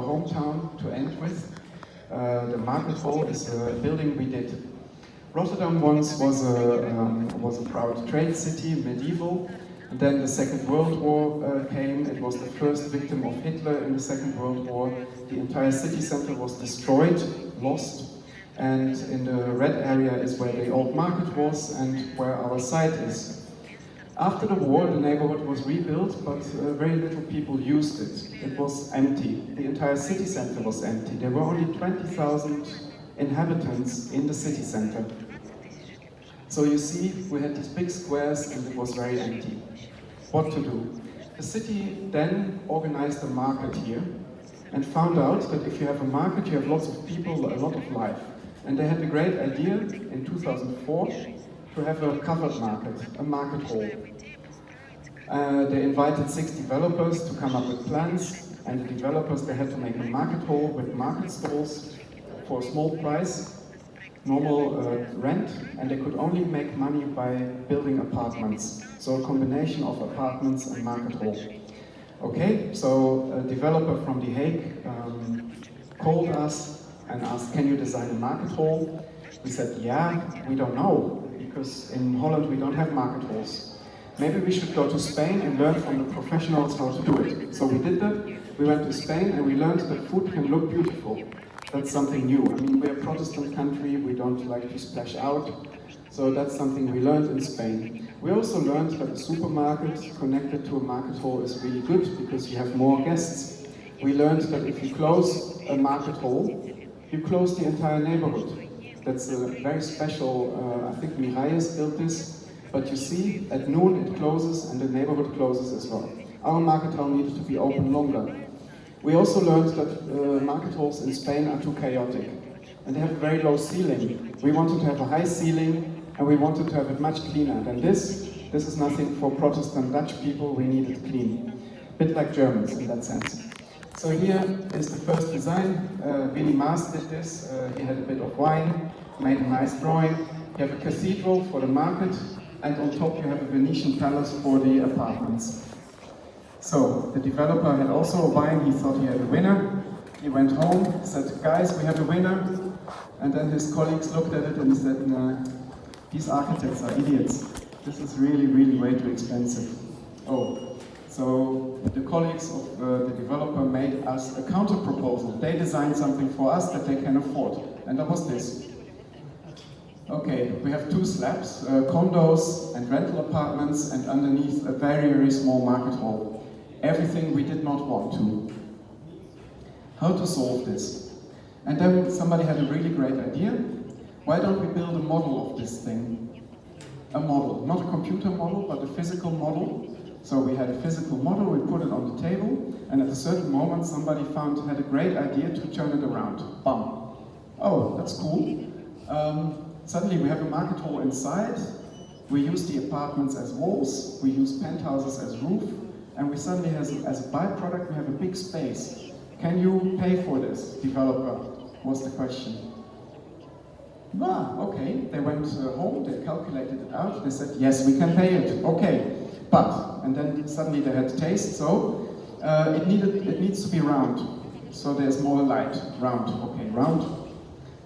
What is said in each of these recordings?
hometown to end with. The Market Hall is a building we did. Rotterdam once was a proud trade city, medieval. And then the Second World War came. It was the first victim of Hitler in the Second World War. The entire city center was destroyed, lost. And in the red area is where the old market was and where our site is. After the war, the neighborhood was rebuilt, but very little people used it. It was empty. The entire city center was empty. There were only 20,000 inhabitants in the city center. So you see, we had these big squares and it was very empty. What to do? The city then organized a market here and found out that if you have a market, you have lots of people, a lot of life. And they had the great idea in 2004 to have a covered market, a market hall. They invited 6 developers to come up with plans, and the developers, they had to make a market hall with market stalls for a small price, normal rent, and they could only make money by building apartments. So a combination of apartments and market hall. Okay, so a developer from The Hague called us and asked, can you design a market hall? We said, yeah, we don't know, because in Holland we don't have market halls. Maybe we should go to Spain and learn from the professionals how to do it. So we did that. We went to Spain and we learned that food can look beautiful. That's something new. I mean, we're a Protestant country, we don't like to splash out. So that's something we learned in Spain. We also learned that a supermarket connected to a market hall is really good because you have more guests. We learned that if you close a market hall, you close the entire neighborhood. That's a very special, I think Mirai's built this, but you see, at noon it closes and the neighborhood closes as well. Our market hall needed to be open longer. We also learned that market halls in Spain are too chaotic and they have a very low ceiling. We wanted to have a high ceiling and we wanted to have it much cleaner than this. This is nothing for Protestant Dutch people, we need it clean. A bit like Germans in that sense. So here is the first design. Willy Maas did this. He had a bit of wine, made a nice drawing. You have a cathedral for the market, and on top you have a Venetian palace for the apartments. So the developer had also a wine. He thought he had a winner. He went home, said, guys, we have a winner. And then his colleagues looked at it and said, nah, these architects are idiots. This is really, really way too expensive. Oh. So the colleagues of the developer made us a counter-proposal. They designed something for us that they can afford. And that was this. Okay, we have 2 slabs, condos and rental apartments, and underneath a very, very small market hall. Everything we did not want to. How to solve this? And then somebody had a really great idea. Why don't we build a model of this thing? A model, not a computer model, but a physical model. So we had a physical model, we put it on the table, and at a certain moment somebody had a great idea to turn it around. Bam! Oh, that's cool. Suddenly we have a market hall inside, we use the apartments as walls, we use penthouses as roof, and we suddenly, as a byproduct, we have a big space. Can you pay for this, developer? Was the question. Ah, okay. They went home, they calculated it out, they said, yes, we can pay it. Okay. But, and then suddenly they had taste, so it needs to be round. So there's more light. Round. Okay, round.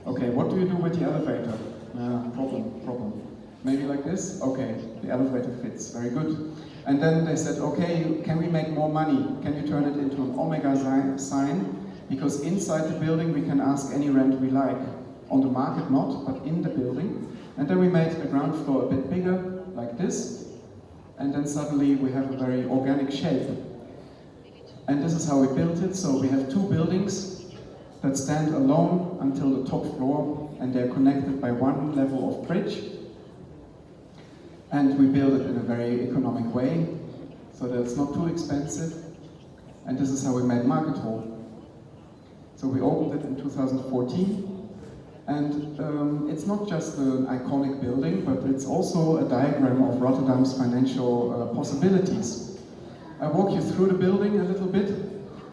Okay, what do you do with the elevator? Problem. Maybe like this? Okay, the elevator fits. Very good. And then they said, okay, can we make more money? Can you turn it into an omega sign? Because inside the building we can ask any rent we like. On the market not, but in the building. And then we made the ground floor a bit bigger, like this. And then suddenly we have a very organic shape. And this is how we built it. So we have 2 buildings that stand alone until the top floor, and they're connected by 1 level of bridge. And we build it in a very economic way, so that it's not too expensive. And this is how we made Market Hall. So we opened it in 2014. And it's not just an iconic building, but it's also a diagram of Rotterdam's financial possibilities. I walk you through the building a little bit.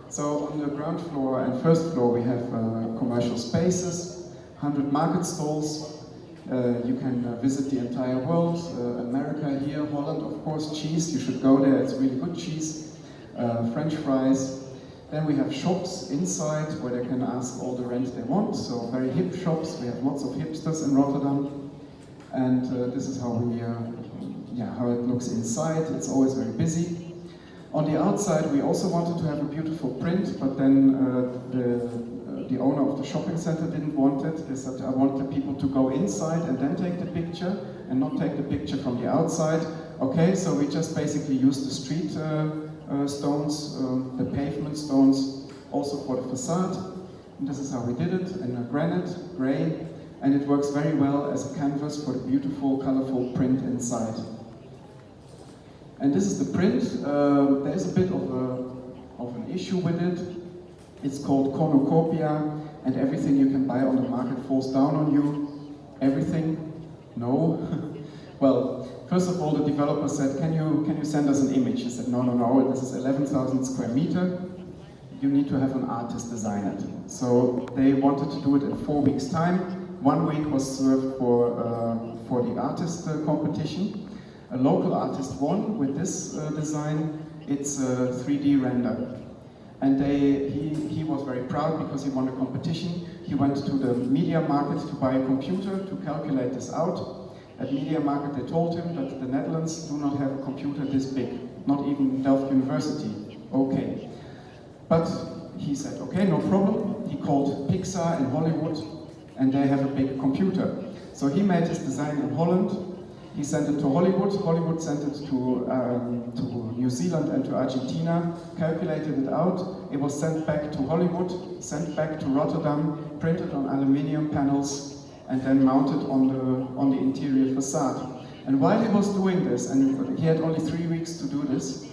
So on the ground floor and first floor we have commercial spaces, 100 market stalls. You can visit the entire world, America here, Holland of course, cheese, you should go there, it's really good cheese, French fries. Then we have shops inside where they can ask all the rent they want, so very hip shops. We have lots of hipsters in Rotterdam. And this is how how it looks inside. It's always very busy. On the outside, we also wanted to have a beautiful print, but then the owner of the shopping center didn't want it. They said, I want the people to go inside and then take the picture, and not take the picture from the outside. Okay, so we just basically used the street stones, the pavement stones, also for the facade. And this is how we did it, in granite, grey, and it works very well as a canvas for the beautiful, colorful print inside. And this is the print. There is a bit of an issue with it. It's called cornucopia, and everything you can buy on the market falls down on you. Everything? No. Well, first of all, the developer said, can you send us an image? He said, no, this is 11,000 square meter. You need to have an artist design it. So they wanted to do it in 4 weeks' time. 1 week was served for the artist competition. A local artist won with this design. It's a 3D render. And he was very proud because he won a competition. He went to the media market to buy a computer to calculate this out. At media market they told him that the Netherlands do not have a computer this big, not even Delft University. Okay. But he said, okay, no problem. He called Pixar in Hollywood, and they have a big computer. So he made his design in Holland. He sent it to Hollywood. Hollywood sent it to New Zealand and to Argentina, calculated it out. It was sent back to Hollywood, sent back to Rotterdam, printed on aluminium panels, and then mounted on the interior facade. And while he was doing this, and he had only 3 weeks to do this,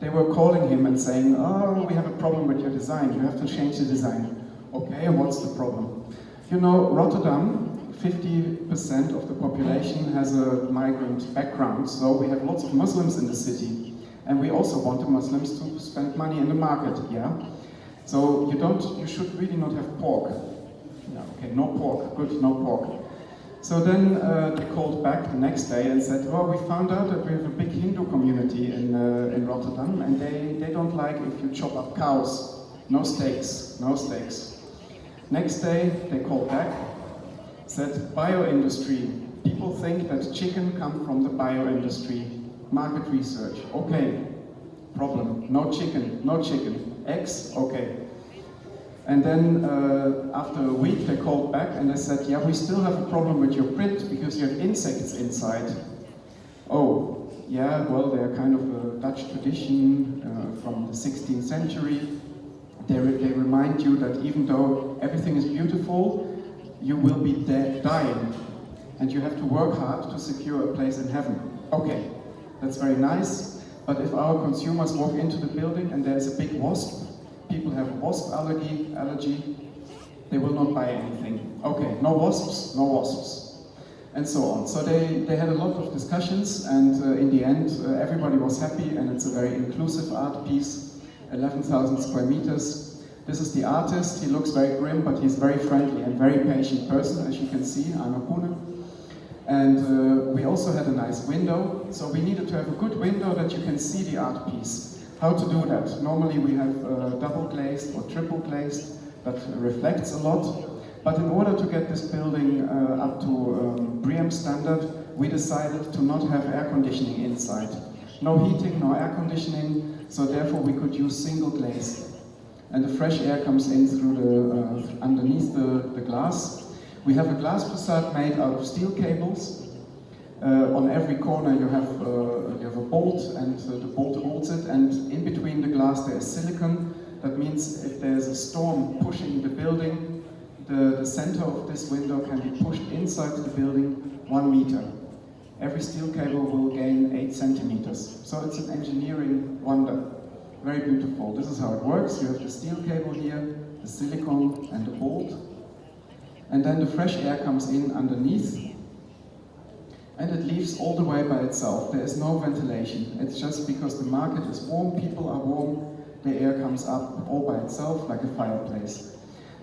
they were calling him and saying, oh, we have a problem with your design, you have to change the design. Okay, and what's the problem? You know, Rotterdam, 50% of the population has a migrant background, so we have lots of Muslims in the city. And we also want the Muslims to spend money in the market, yeah? So you should really not have pork. Yeah, okay, no pork, good, no pork. So then they called back the next day and said, well, we found out that we have a big Hindu community in Rotterdam, and they don't like if you chop up cows. No steaks, no steaks. Next day they called back, said bio-industry. People think that chicken comes from the bio-industry. Market research, okay. Problem, no chicken, no chicken. Eggs, okay. And then after a week they called back and they said, yeah, we still have a problem with your print because you have insects inside. Oh, yeah, well, they're kind of a Dutch tradition from the 16th century. They remind you that even though everything is beautiful, you will be dying, and you have to work hard to secure a place in heaven. Okay, that's very nice, but if our consumers walk into the building and there's a big wasp, people have a wasp allergy, they will not buy anything. Okay, no wasps, and so on. So they had a lot of discussions, and in the end, everybody was happy, and it's a very inclusive art piece, 11,000 square meters. This is the artist. He looks very grim, but he's very friendly and very patient person, as you can see, Arno Kuhne. And we also had a nice window, so we needed to have a good window that you can see the art piece. How to do that? Normally we have double glazed or triple glazed that reflects a lot, but in order to get this building up to BREEAM standard, we decided to not have air conditioning inside. No heating, no air conditioning, so therefore we could use single glaze. And the fresh air comes in through underneath the glass. We have a glass facade made out of steel cables. On every corner you have a bolt, and the bolt holds it, and in between the glass there is silicon. That means if there's a storm pushing the building, the center of this window can be pushed inside the building 1 meter. Every steel cable will gain 8 centimeters. So it's an engineering wonder. Very beautiful. This is how it works. You have the steel cable here, the silicone and the bolt. And then the fresh air comes in underneath. And it leaves all the way by itself. There is no ventilation. It's just because the market is warm, people are warm, the air comes up all by itself like a fireplace.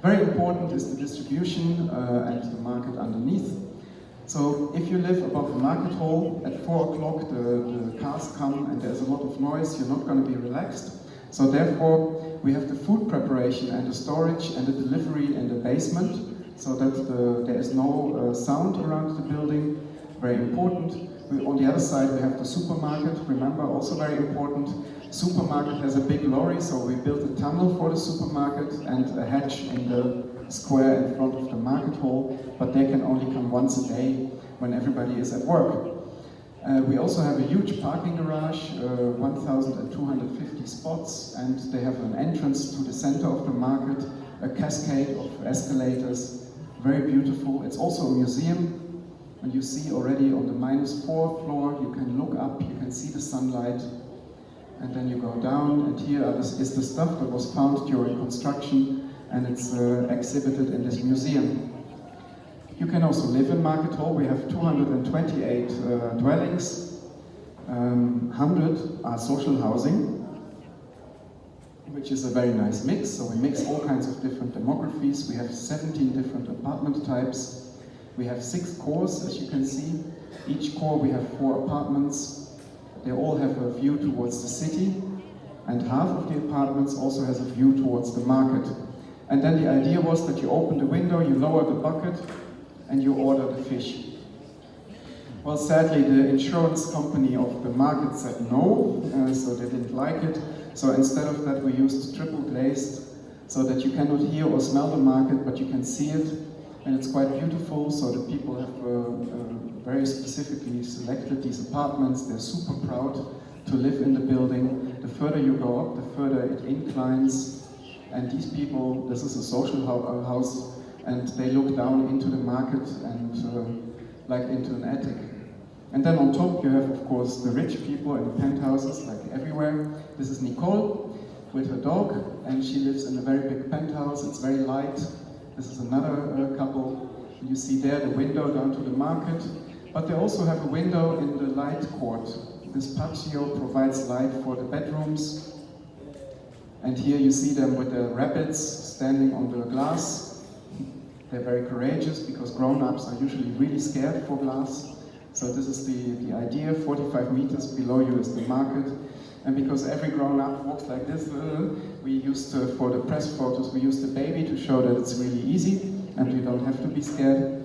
Very important is the distribution and the market underneath. So if you live above the market hall, at 4 o'clock the cars come and there's a lot of noise, you're not going to be relaxed. So therefore We have the food preparation and the storage and the delivery in the basement, so that there is no sound around the building. Very important. On the other side we have the supermarket, remember, also very important. Supermarket has a big lorry, so we built a tunnel for the supermarket and a hatch in the square in front of the market hall, but they can only come once a day when everybody is at work. We also have a huge parking garage, 1,250 spots, and they have an entrance to the center of the market, a cascade of escalators, very beautiful. It's also a museum, and you see already on the -4th floor, you can look up, you can see the sunlight, and then you go down, and here is the stuff that was found during construction, and it's exhibited in this museum. You can also live in Market Hall. We have 228 dwellings, 100 are social housing, which is a very nice mix. So we mix all kinds of different demographies. We have 17 different apartment types. We have 6 cores, as you can see. Each core we have 4 apartments. They all have a view towards the city, and half of the apartments also has a view towards the market. And then the idea was that you open the window, you lower the bucket, and you order the fish. Well, sadly, the insurance company of the market said no, so they didn't like it. So instead of that, we used triple glazed, so that you cannot hear or smell the market, but you can see it, and it's quite beautiful. So the people have very specifically selected these apartments. They're super proud to live in the building. The further you go up, the further it inclines, and these people, this is a social house, and they look down into the market and like into an attic. And then on top you have, of course, the rich people in the penthouses, like everywhere. This is Nicole with her dog, and she lives in a very big penthouse. It's very light. This is another couple. You see there the window down to the market, but they also have a window in the light court. This patio provides light for the bedrooms. And here you see them with the rabbits standing on the glass. They're very courageous, because grown-ups are usually really scared for glass. So this is the idea. 45 meters below you is the market. And because every grown-up walks like this, we used for the press photos, we used the baby to show that it's really easy and you don't have to be scared.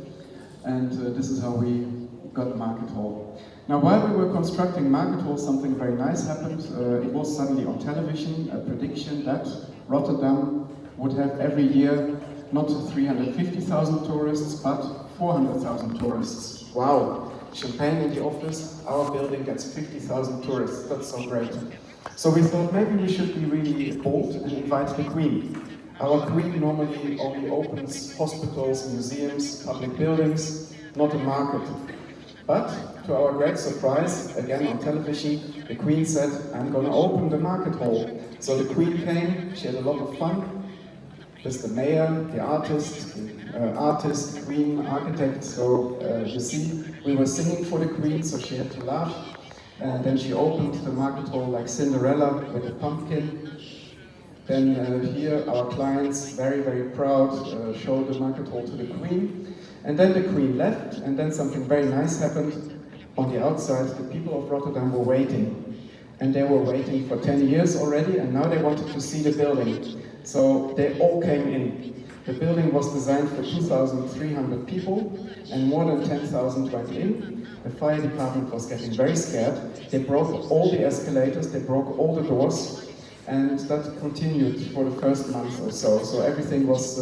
And this is how we got Market Hall. Now, while we were constructing Market Hall, something very nice happened. It was suddenly on television, a prediction that Rotterdam would have every year not 350,000 tourists, but 400,000 tourists. Wow! Champagne in the office, our building gets 50,000 tourists. That's so great. So we thought maybe we should be really bold and invite the Queen. Our Queen normally only opens hospitals, museums, public buildings, not a market. But to our great surprise, again on television, the Queen said, I'm going to open the Market Hall. So the Queen came, she had a lot of fun. There's the mayor, the artist, Queen, architect. So you see, we were singing for the Queen, so she had to laugh. And then she opened the Market Hall like Cinderella with a pumpkin. Then here our clients, very, very proud, showed the Market Hall to the Queen. And then the Queen left, and then something very nice happened. On the outside, the people of Rotterdam were waiting. And they were waiting for 10 years already, and now they wanted to see the building. So they all came in. The building was designed for 2,300 people, and more than 10,000 went in. The fire department was getting very scared. They broke all the escalators, they broke all the doors, and that continued for the first month or so. So everything was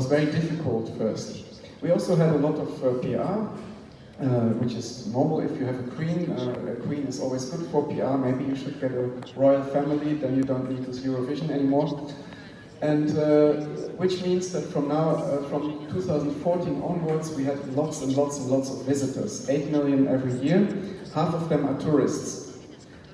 very difficult first. We also had a lot of PR, which is normal if you have a queen. A queen is always good for PR. Maybe you should get a royal family, then you don't need this Eurovision anymore. And which means that from 2014 onwards, we had lots and lots and lots of visitors. 8 million every year. Half of them are tourists.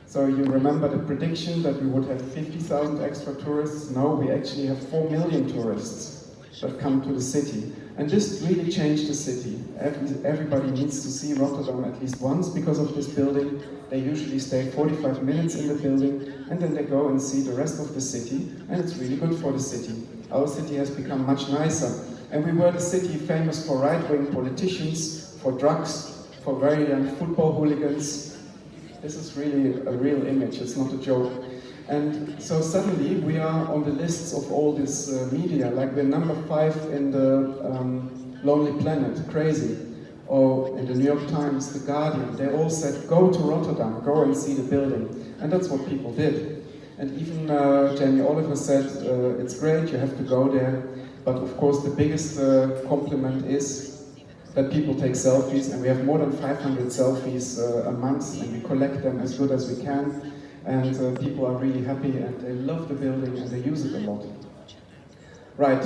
So you remember the prediction that we would have 50,000 extra tourists? No, we actually have 4 million tourists that come to the city. And this really changed the city. Everybody needs to see Rotterdam at least once because of this building. They usually stay 45 minutes in the building, and then they go and see the rest of the city, and it's really good for the city. Our city has become much nicer. And we were the city famous for right-wing politicians, for drugs, for very young football hooligans. This is really a real image, it's not a joke. And so suddenly we are on the lists of all this media, like we're number 5 in the Lonely Planet, crazy. Or in the New York Times, The Guardian, they all said, go to Rotterdam, go and see the building. And that's what people did. And even Jamie Oliver said, it's great, you have to go there. But of course the biggest compliment is that people take selfies, and we have more than 500 selfies a month, and we collect them as good as we can. And people are really happy, and they love the building, and they use it a lot. Right,